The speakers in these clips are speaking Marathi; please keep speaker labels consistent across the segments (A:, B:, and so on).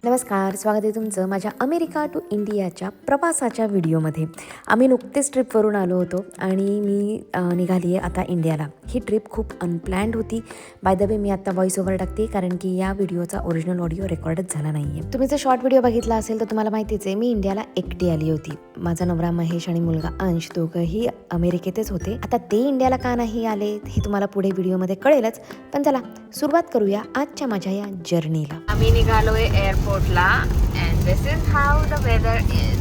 A: नमस्कार, स्वागत आहे तुमचं माझ्या अमेरिका टू इंडियाच्या प्रवासाच्या व्हिडिओमध्ये. आम्ही नुकतेच ट्रिपवरून आलो होतो आणि मी निघाली आहे आता इंडियाला. ही ट्रिप खूप अनप्लॅन्ड होती. बाय द वे मी आता व्हॉइस ओव्हर टाकते कारण की या व्हिडिओचा ओरिजिनल ऑडिओ रेकॉर्डच झाला नाही आहे. तुम्ही जर शॉर्ट व्हिडिओ बघितला असेल तर तुम्हाला माहितीच आहे मी इंडियाला एकटी आली होती. माझा नवरा महेश आणि मुलगा अंश दोघंही अमेरिकेतच होते. आता ते इंडियाला का नाही आले हे तुम्हाला पुढे व्हिडिओमध्ये कळेलच, पण चला सुरुवात करूया आजच्या माझ्या या जर्नीला. आम्ही निघालोय एअरपोर्टला and this is how the weather is.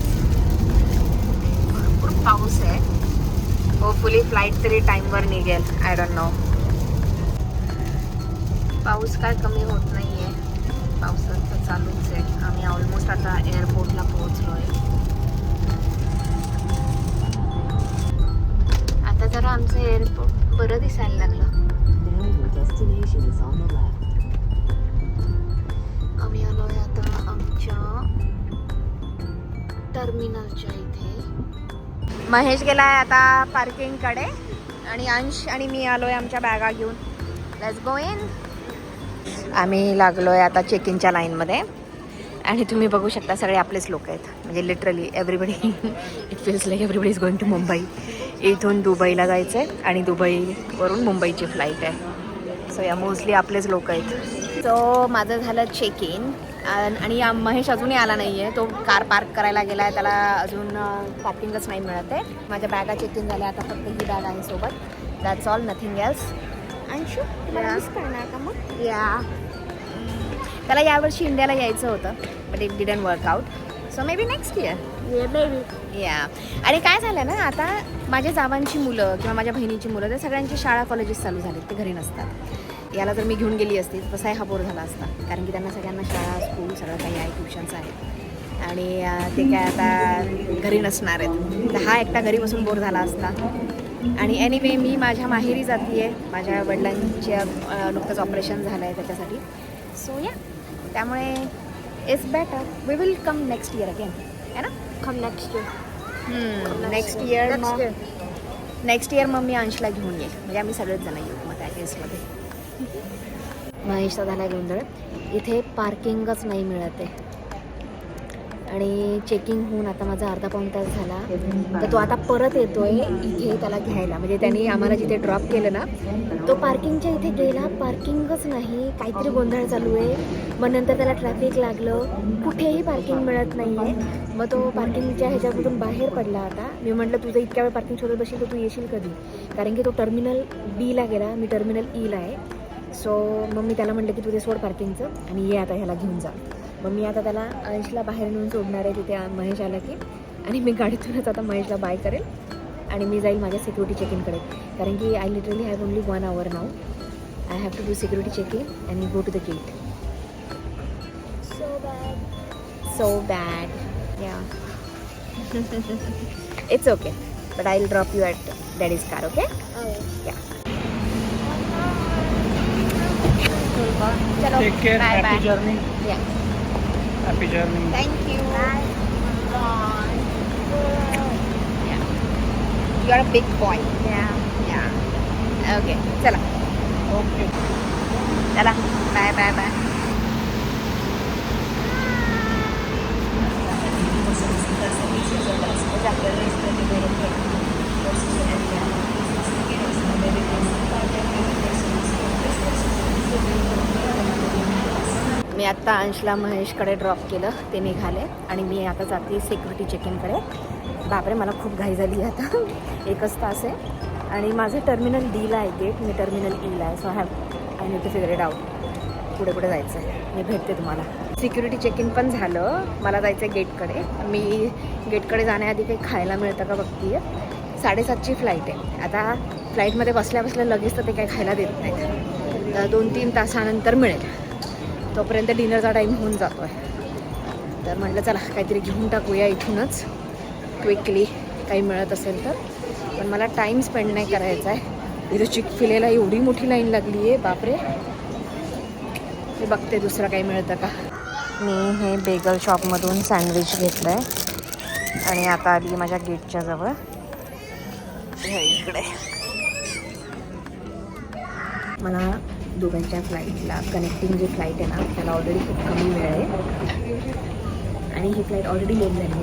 A: भरपूर पाऊस आहे. होपफुली फ्लाईट तरी टाइमवर निघेल. I don't know. पाऊस काय कमी होत नाहीये. पावसाचं चालूच आहे. आम्ही ऑलमोस्ट आता एअरपोर्टला पोहोचलोय. आता जरा आमचं एअरपोर्ट बरं दिसायला लागलं. आम्ही आलोय आता आमच्या टर्मिनलच्या इथे. महेश गेलाय आता पार्किंगकडे आणि अंश आणि मी आलोय आमच्या बॅगा घेऊन. Let's go in. आम्ही लागलोय आता चेक इनच्या लाईनमध्ये आणि तुम्ही बघू शकता सगळे आपलेच लोक आहेत. म्हणजे literally everybody. It feels like everybody is going to Mumbai. इथून दुबईला जायचं आहे आणि दुबईवरून मुंबईची फ्लाईट आहे. सो या मोस्टली आपलेच लोक आहेत. सो माझं झालं चेक इन आणि महेश अजूनही आला नाही आहे. तो कार पार्क करायला गेला आहे. त्याला अजून पार्किंगच नाही मिळत आहे. माझ्या बॅगा चेक इन झाल्या. आता फक्त ही बॅग आहे सोबत. That's all, nothing else. Anshu miss करणार का मग? या त्याला यावर्षी इंडियाला यायचं होतं but it didn't work out. So may be next year. या आणि काय झालं ना, आता माझ्या जावांची मुलं किंवा माझ्या बहिणीची मुलं त्या सगळ्यांची शाळा कॉलेजेस चालू झाले. ते घरी नसतात. याला जर मी घेऊन गेली असती तर तसाही हा बोर झाला असता कारण की त्यांना सगळ्यांना शाळा स्कूल सगळं काही आहे, ट्युशन्स आहेत आणि ते काय आता घरी नसणार आहेत. तर हा एकटा घरी बसून बोर झाला असता. आणि एनिवे मी माझ्या माहेरी जाते आहे. माझ्या वडिलांच्या नुकतंच ऑपरेशन झालं आहे त्याच्यासाठी. सो या त्यामुळे it's better. We will come next year again. है ना?
B: Come next year.
A: Next year मग मी अंशला घेऊन येईल. म्हणजे आम्ही सगळेच जण येऊ मग त्या केसमध्ये. महेशचा झाला गोंधळ. इथे पार्किंगच नाही मिळत आहे आणि चेकिंग होऊन आता माझा अर्धा पाऊण तास झाला. तर तो आता परत येतोय इथे त्याला घ्यायला. म्हणजे त्यांनी आम्हाला जिथे ड्रॉप केलं ना तो पार्किंगच्या इथे गेला. पार्किंगच नाही. काहीतरी गोंधळ चालू आहे. मग नंतर त्याला ट्रॅफिक लागलं. कुठेही पार्किंग मिळत नाही आहे. मग तो पार्किंगच्या ह्याच्यामधून बाहेर पडला. आता मी म्हटलं तुझं इतक्या वेळ पार्किंग शोधत बसेल तर तू येशील कधी? कारण की तो टर्मिनल बीला गेला. मी टर्मिनल ईला आहे. सो मग मी त्याला म्हटलं की तू ते सोड पार्किंगचं आणि ये आता ह्याला घेऊन जा. मग मी आता त्याला अंशला बाहेर नेऊन सोडणार आहे तिथे महेश आला की. आणि मी गाडीतूनच आता महेशला बाय करेल आणि मी जाईल माझ्या सिक्युरिटी चेक इनकडे. कारण की I literally have only 1 hour now. I have to do security check in and go to the gate. So bad. Yeah. It's okay. But I'll drop you at Daddy's car, okay?
B: Oh.
A: Yeah. Chalo.
C: Take care.
A: Bye,
C: Happy
A: bye.
C: journey.
A: Yeah.
C: Happy journey.
A: Thank you. Bye. Yeah. You are a big boy.
B: Yeah.
A: Yeah. Okay. Chalo.
C: Okay.
A: Chalo. Bye, bye, bye. मी आत्ता अंशला महेशकडे ड्रॉप केलं. ते निघाले आणि मी आता जाते सिक्युरिटी चेक इनकडे. बापरे मला खूप घाई झाली आता. 1च तास आहे आणि माझं टर्मिनल डीला आहे गेट. मी टर्मिनल ईला आहे. So I need to figure it out. पुढे पुढे जायचं आहे. मी भेटते तुम्हाला. सिक्युरिटी चेक इन पण झालं. मला जायचं आहे गेटकडे. मी गेटकडे जाण्याआधी काही खायला मिळतं का बघते आहे. 7:30ची फ्लाईट आहे. आता फ्लाईटमध्ये बसल्या बसल्या लगेच तर ते काही खायला देत नाहीत. तर 2-3 तासानंतर मिळेल. तोपर्यंत डिनरचा टाईम होऊन जातो आहे. तर म्हटलं चला काहीतरी घेऊन टाकूया इथूनच क्विकली काही मिळत असेल तर. पण मला टाईम स्पेंड नाही करायचा आहे. इथं चिक-फील-एला एवढी मोठी लाईन लागली आहे. बापरे. मी बघते दुसरं काही मिळतं का. मी हे बेगल शॉपमधून सँडविच घेतलं आहे आणि आता आली माझ्या गेटच्या जवळ. इकडे मला दुबईच्या फ्लाईटला कनेक्टिंग जी फ्लाईट आहे ना त्याला ऑलरेडी खूप कमी वेळ आहे आणि ही फ्लाईट ऑलरेडी लेट झाली आहे.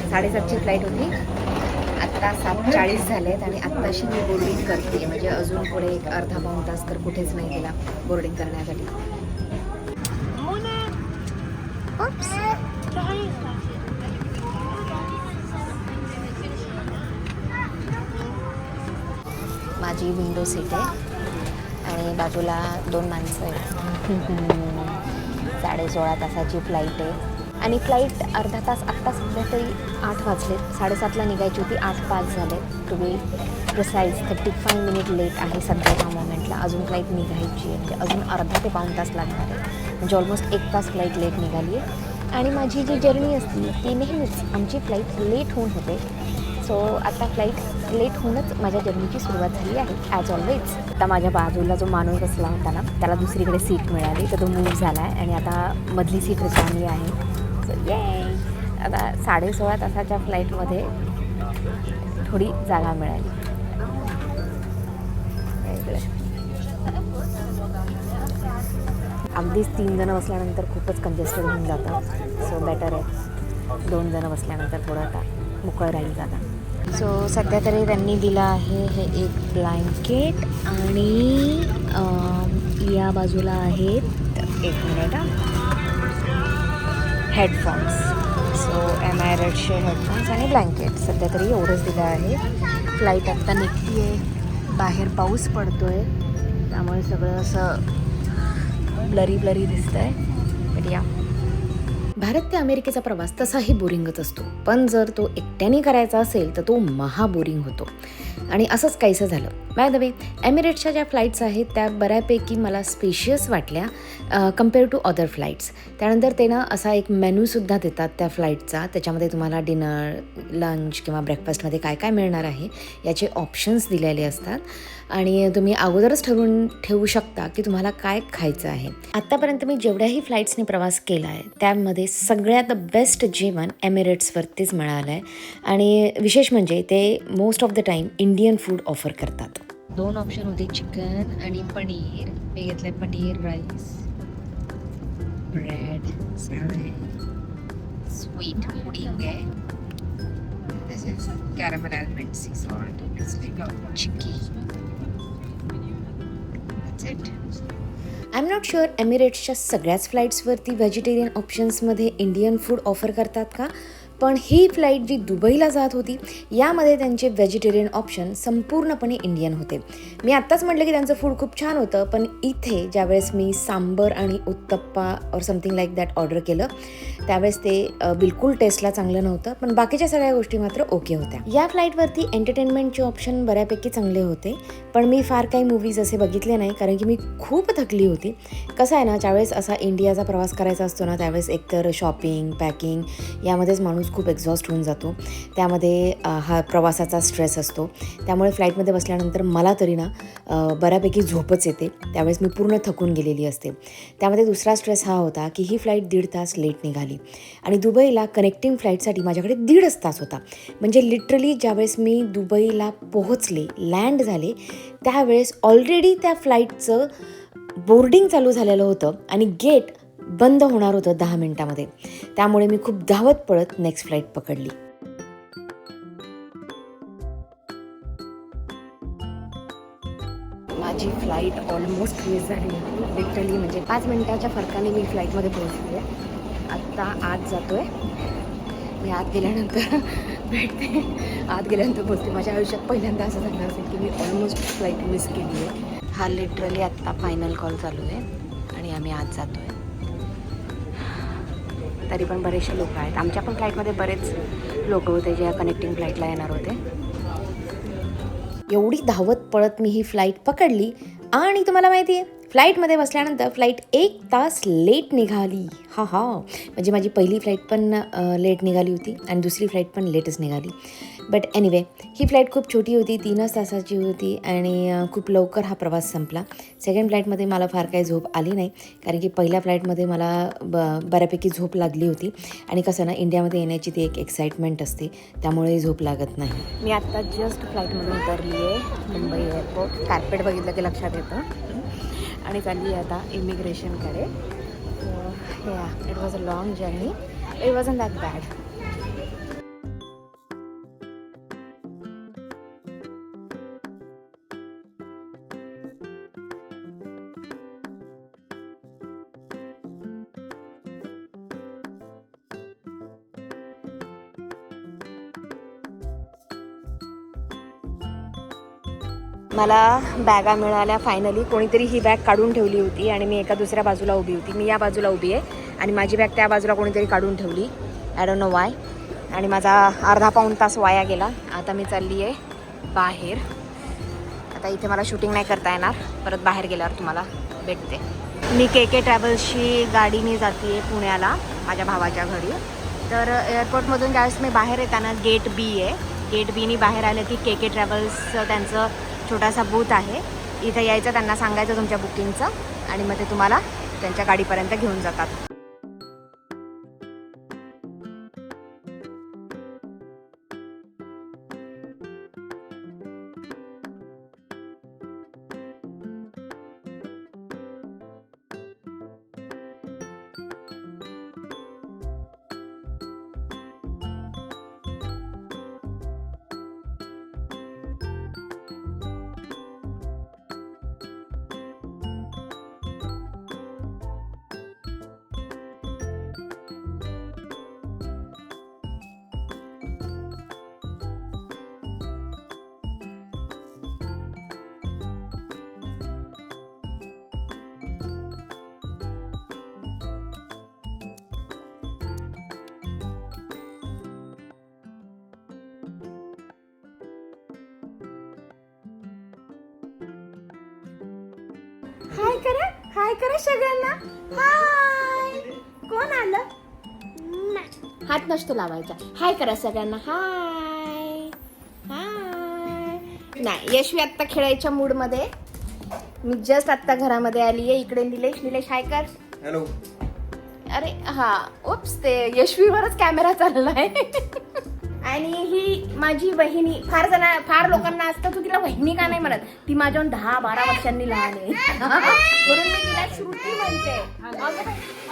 A: 7:30ची फ्लाईट होती, आत्ता 7:40 झाले आहेत आणि आत्ताशी मी बोर्डिंग करते. म्हणजे अजून पुढे एक अर्धा पाऊण तास तर कुठेच नाही गेला बोर्डिंग करण्यासाठी. माझी विंडो सीट आहे आणि बाजूला 2 माणसं आहेत. 16.5 तासाची फ्लाईट आहे आणि फ्लाईट अर्धा तास आत्ता सध्या तरी 8 वाजलेत. 7:30ला निघायची होती, 8:05 झाले. To be precise 35 minute late आहे सध्याच्या मोमेंटला. अजून फ्लाईट निघायची आहे म्हणजे अजून अर्धा ते पाऊण तास लागणार आहे. म्हणजे ऑलमोस्ट 1 तास फ्लाईट लेट निघाली आहे आणि माझी जी जर्नी असते ती नेहमीच आमची फ्लाईट लेट होऊन होते. सो आता फ्लाईट लेट होऊनच माझ्या जर्नीची सुरुवात झाली आहे ॲज ऑलवेज. आता माझ्या बाजूला जो माणूस बसला होता ना त्याला दुसरीकडे सीट मिळाली तर तो मूव्ह झाला आहे आणि आता मधली सीट रिकामी आहे. सो ये आता 16.5 तासाच्या फ्लाईटमध्ये थोडी जागा मिळाली. अगदीच 3 जणं बसल्यानंतर खूपच कंजेस्टेड होऊन जातं. सो बेटर आहे 2 जणं बसल्यानंतर थोडं आता मोकळं राहील जाता. सो सध्या तरी त्यांनी दिलं आहे हे एक ब्लँकेट आणि या बाजूला आहेत 1 मिनिट हेडफोन्स. सो एमआयरेटचे हेडफोन्स आणि ब्लँकेट सध्या तरी एवढंच दिलं आहे. फ्लाईट आत्ता निघती आहे, बाहेर पाऊस पडतो आहे त्यामुळे सगळं असं ब्लरी दिसतं आहे. बट या भारत ते अमेरिकेचा प्रवास तसाही बोरिंगच असतो, पण जर तो एकट्याने करायचा असेल तर तो महा बोरिंग होतो आणि असंच काहीसं झालं. बाय द वे एमिरेट्सच्या ज्या फ्लाईट्स आहेत त्या बऱ्यापैकी मला स्पेशियस वाटल्या कम्पेअर टू अदर फ्लाईट्स. त्यानंतर ते ना असा एक मेन्यूसुद्धा देतात त्या फ्लाईटचा. त्याच्यामध्ये तुम्हाला डिनर, लंच किंवा ब्रेकफास्टमध्ये काय काय मिळणार आहे याचे ऑप्शन्स दिलेले असतात आणि तुम्ही अगोदरच ठरवून ठेवू शकता की तुम्हाला काय खायचं आहे. आत्तापर्यंत मी जेवढ्याही फ्लाईट्सने प्रवास केला आहे त्यामध्ये सगळ्यात बेस्ट जेवण एमिरेट्सवरतीच मिळालं आहे आणि विशेष म्हणजे ते most of the time Indian food offer करतात. 2 ऑप्शन होते, चिकन आणि पनीर. मी घेतलं paneer rice, bread, sweet pudding आहे, this is caramel almond sea salt, it's like a chikki. That's it. I am not sure एमिरेट्सच्या सगळ्याच फ्लाईट्सवरती व्हेजिटेरियन ऑप्शन्समध्ये इंडियन फूड ऑफर करतात का, पण ही फ्लाईट जी दुबईला जात होती यामध्ये त्यांचे व्हेजिटेरियन ऑप्शन संपूर्णपणे इंडियन होते. मी आत्ताच म्हटलं की त्यांचं फूड खूप छान होतं, पण इथे ज्यावेळेस मी सांबर आणि उत्तप्पा और समथिंग लाईक दॅट ऑर्डर केलं त्यावेळेस ते बिलकुल टेस्टला चांगलं नव्हतं, पण बाकीच्या सगळ्या गोष्टी मात्र ओके होत्या. या फ्लाईटवरती एंटरटेनमेंटचे ऑप्शन बऱ्यापैकी चांगले होते, पण मी फार काही मूवीज असे बघितले नाही कारण की मी खूप थकली होती. कसं आहे ना, ज्यावेळेस असा इंडियाचा प्रवास करायचा असतो ना त्यावेळेस एकतर शॉपिंग, पॅकिंग यामध्येच माणूस खूप एक्झॉस्ट होऊन जातो. त्यामध्ये हा प्रवासाचा स्ट्रेस असतो, त्यामुळे फ्लाईटमध्ये बसल्यानंतर मला तरी ना बऱ्यापैकी झोपच येते. त्यावेळेस मी पूर्ण थकून गेलेली असते. त्यामध्ये दुसरा स्ट्रेस हा होता की ही फ्लाईट 1.5 तास लेट निघाली आणि दुबईला कनेक्टिंग फ्लाईटसाठी माझ्याकडे 1.5 तास होता. म्हणजे लिटरली ज्यावेळेस मी दुबईला पोहोचले, लँड झाले त्यावेळेस ऑलरेडी त्या फ्लाईटचं बोर्डिंग चालू झालेलं होतं आणि गेट बंद होणार होतं 10 मिनिटामध्ये. त्यामुळे मी खूप धावत पळत नेक्स्ट फ्लाईट पकडली. माझी फ्लाईट ऑलमोस्ट मिस झाली होती लिटरली. म्हणजे 5 मिनिटाच्या फरकाने मी फ्लाईटमध्ये पोहोचली आहे. आत्ता आत जातो आहे. मी आत गेल्यानंतर भेटते, आत गेल्यानंतर पोहोचते. माझ्या आयुष्यात पहिल्यांदा असं झालं असेल की मी ऑलमोस्ट फ्लाईट मिस केली आहे. हा लिटरली आत्ता फायनल कॉल चालू आहे आणि आम्ही आत जातो आहे. तरी पण बरेचसे लोक आहेत. आमच्या पण फ्लाईटमध्ये बरेच लोक होते जे कनेक्टिंग फ्लाईटला येणार होते. एवढी धावत पळत मी ही फ्लाईट पकडली आणि तुम्हाला माहिती आहे फ्लाईटमध्ये बसल्यानंतर फ्लाईट 1 तास लेट निघाली. म्हणजे माझी पहिली फ्लाईट पण लेट निघाली होती आणि दुसरी फ्लाईट पण लेटच निघाली. बट एनिवे ही फ्लाईट खूप छोटी होती, 3च तासाची होती आणि खूप लवकर हा प्रवास संपला. सेकंड फ्लाईटमध्ये मला फार काही झोप आली नाही कारण की पहिल्या फ्लाईटमध्ये मला बऱ्यापैकी झोप लागली होती आणि कसं ना इंडियामध्ये येण्याची ती एक एक्साइटमेंट असते त्यामुळे झोप लागत नाही. मी आत्ता जस्ट फ्लाईटमधून उतरली आहे मुंबई एअरपोर्ट. कार्पेट बघितलं की लक्षात येतं. आणि चालली आहे आता इमिग्रेशनकडे. It was a long journey. It wasn't that bad. मला बॅगा मिळाल्या फायनली. कोणीतरी ही बॅग काढून ठेवली होती आणि मी एका दुसऱ्या बाजूला उभी होती. मी या बाजूला उभी आहे आणि माझी बॅग त्या बाजूला कोणीतरी काढून ठेवली. I don't no Y. आणि माझा अर्धा पाऊण तास वाया गेला. आता मी चालली आहे बाहेर. आता इथे मला शूटिंग नाही करता येणार. परत बाहेर गेल्यावर तुम्हाला भेटते. मी के ट्रॅव्हल्सची गाडीने जाते आहे पुण्याला माझ्या भावाच्या घरी. तर एअरपोर्टमधून ज्यावेळेस मी बाहेर येताना गेट बी आहे. गेट बीनी बाहेर आलं की के ट्रॅव्हल्स त्यांचं छोटासा बूथ आहे. इथं यायचं, त्यांना सांगायचं तुमच्या बुकिंगचं आणि मग ते तुम्हाला त्यांच्या गाडीपर्यंत घेऊन जातात. हाय करा सगळ्यांना. हाय. कोण आलं? हात नसतो लावायचा. हाय करा सगळ्यांना. हाय हाय. नाही, यशवी आत्ता खेळायच्या मूडमध्ये. मी जस्ट आत्ता घरामध्ये आली आहे. इकडे निलेश हाय कर.
D: हॅलो.
A: अरे हा, उप्स, ते यशवीवरच कॅमेरा चाललाय. आणि ही माझी बहिणी. फार लोकांना असतं तू तिला बहिणी का नाही म्हणत. ती माझ्याहून 10-12 वर्षांनी लहान आहे. म्हणून मी तिला श्रुती म्हणते.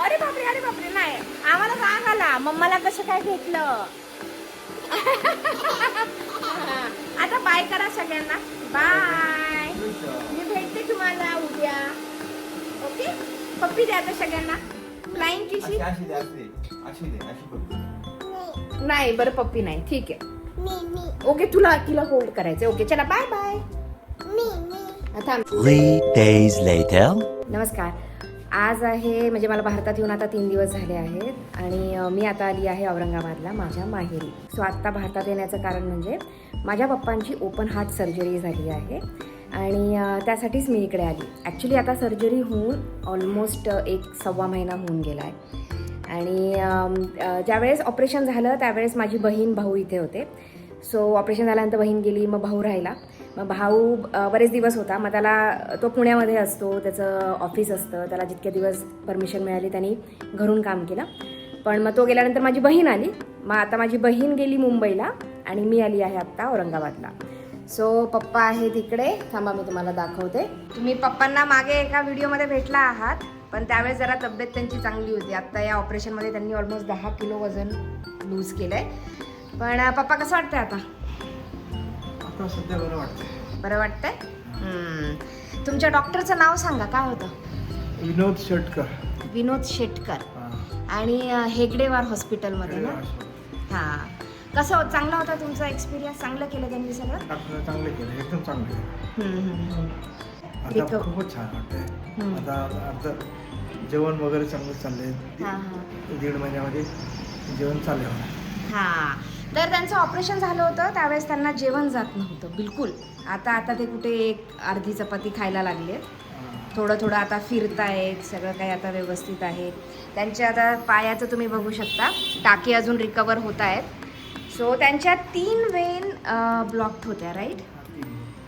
A: अरे बापरे नाही, आम्हाला राग आला. मम्माला कसं काय घेतलं. आता बाय करा सगळ्यांना. बाय. मी भेटते तुम्हाला उद्या. ओके. पप्पी द्या आता सगळ्यांना. फ्लाइंग किशी. नाही बरं, पप्पी नाही. ठीक आहे. ओके, तिला होल्ड करायचं. ओके, चला बाय बाय. थांब.
E: 3 days later.
A: नमस्कार. आज आहे म्हणजे मला भारतात येऊन आता 3 दिवस झाले आहेत आणि मी आता आली आहे औरंगाबादला माझ्या माहेरी. सो आत्ता भारतात येण्याचं कारण म्हणजे माझ्या पप्पांची ओपन हार्ट सर्जरी झाली आहे आणि त्यासाठीच मी इकडे आली. ॲक्च्युली आता सर्जरी होऊन ऑलमोस्ट 1-1.25 महिना होऊन गेला आहे. आणि ज्यावेळेस ऑपरेशन झालं त्यावेळेस माझी बहीण भाऊ इथे होते. सो ऑपरेशन झाल्यानंतर बहीण गेली, मग भाऊ राहिला. मग भाऊ बरेच दिवस होता. मग त्याला तो पुण्यामध्ये असतो, त्याचं ऑफिस असतं. त्याला जितके दिवस परमिशन मिळाली त्यांनी घरून काम केलं. पण मग तो गेल्यानंतर माझी बहीण आली. मग आता माझी बहीण गेली मुंबईला आणि मी आली आहे आत्ता औरंगाबादला. सो पप्पा आहे तिकडे. थांबा मी तुम्हाला दाखवते. तुम्ही पप्पांना मागे एका व्हिडिओमध्ये भेटला आहात, पण त्यावेळेस जरा तब्येत त्यांची चांगली होती. आत्ता या ऑपरेशनमध्ये त्यांनी ऑलमोस्ट 10 किलो वजन लूज केलं आहे. पण पप्पा कसं वाटतंय आता?
D: आता सध्या बरं वाटतंय.
A: बरं वाटतंय. तुमच्या डॉक्टरचं नाव सांगा, काय होतं?
D: विनोद शेटकर.
A: विनोद शेटकर. आणि हेगडेवार हॉस्पिटलमध्ये ना? हां. कसं चांगला होता तुमचा एक्सपिरियन्स? चांगलं केलं त्यांनी सगळं?
D: चांगलं केलं, एकदम चांगलं केलं. आता खूपच छान वाटतंय. आता जेवण वगैरे चांगलं चाललंय. 1.5 महिन्यामध्ये जेवण चाललं होतं.
A: हां. तर त्यांचं ऑपरेशन झालं होतं त्यावेळेस त्यांना जेवण जात नव्हतं बिलकुल. आता ते कुठे एक अर्धी चपाती खायला लागले. थोडं आता फिरतायत. सगळं काही आता व्यवस्थित आहे. त्यांच्या आता पायाचं तुम्ही बघू शकता, टाके अजून रिकवर होत आहेत. सो त्यांच्या 3 वेन ब्लॉक्ड होत्या, राईट?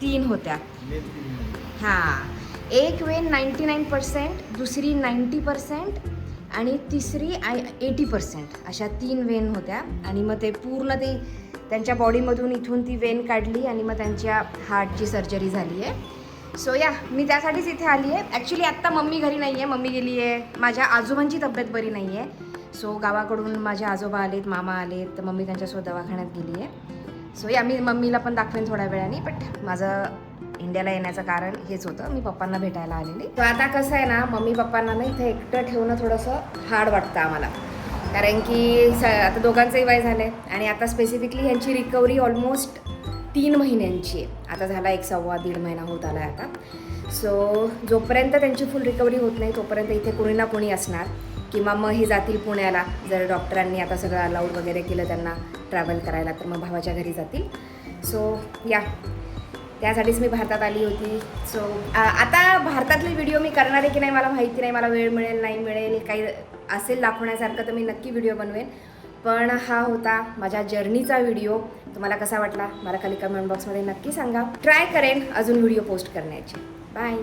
A: 3 होत्या. हां. एक वेन 99%, दुसरी 90% आणि तिसरी 80%, अशा 3 वेन होत्या. आणि मग ते पूर्ण त्यांच्या बॉडीमधून इथून ती वेन काढली आणि मग त्यांच्या हार्टची सर्जरी झाली आहे. सो या मी त्यासाठीच इथे आली आहे. ॲक्च्युली आत्ता मम्मी घरी नाही आहे, मम्मी गेली आहे, माझ्या आजोबांची तब्येत बरी नाही आहे. सो गावाकडून माझे आजोबा आलेत, मामा आलेत, तर मम्मी त्यांच्यासोबत दवाखान्यात गेली आहे. सो या मी मम्मीला पण दाखवेन थोड्या वेळाने. बट माझं इंडियाला येण्याचं कारण हेच होतं, मी पप्पांना भेटायला आलेली. तर आता कसं आहे ना, मम्मी पप्पांना ना इथे एकटं ठेवणं थोडंसं हार्ड वाटतं आम्हाला, कारण की आता दोघांचंही वय झालं आहे आणि आता स्पेसिफिकली ह्यांची रिकव्हरी ऑलमोस्ट 3 महिन्यांची आहे. आता झाला 1.25-1.5 महिना होत आला आहे आता. सो जोपर्यंत त्यांची फुल रिकव्हरी होत नाही तोपर्यंत इथे कोणी ना कोणी असणार, किंवा मग हे जातील पुण्याला, जर डॉक्टरांनी आता सगळं अलाउड वगैरे केलं त्यांना ट्रॅव्हल करायला, तर मग भावाच्या घरी जातील. सो या त्यासाठीच मी भारतात आली होती. सो आता भारतातले व्हिडिओ मी करणार आहे की नाही मला माहिती नाही, मला वेळ मिळेल नाही मिळेल, काही असेल दाखवण्यासारखं तर मी नक्की व्हिडिओ बनवेन. पण हा होता माझ्या जर्नीचा व्हिडिओ. तुम्हाला कसा वाटला मला खाली कमेंट बॉक्समध्ये नक्की सांगा. ट्राय करेन अजून व्हिडिओ पोस्ट करण्याची. बाय.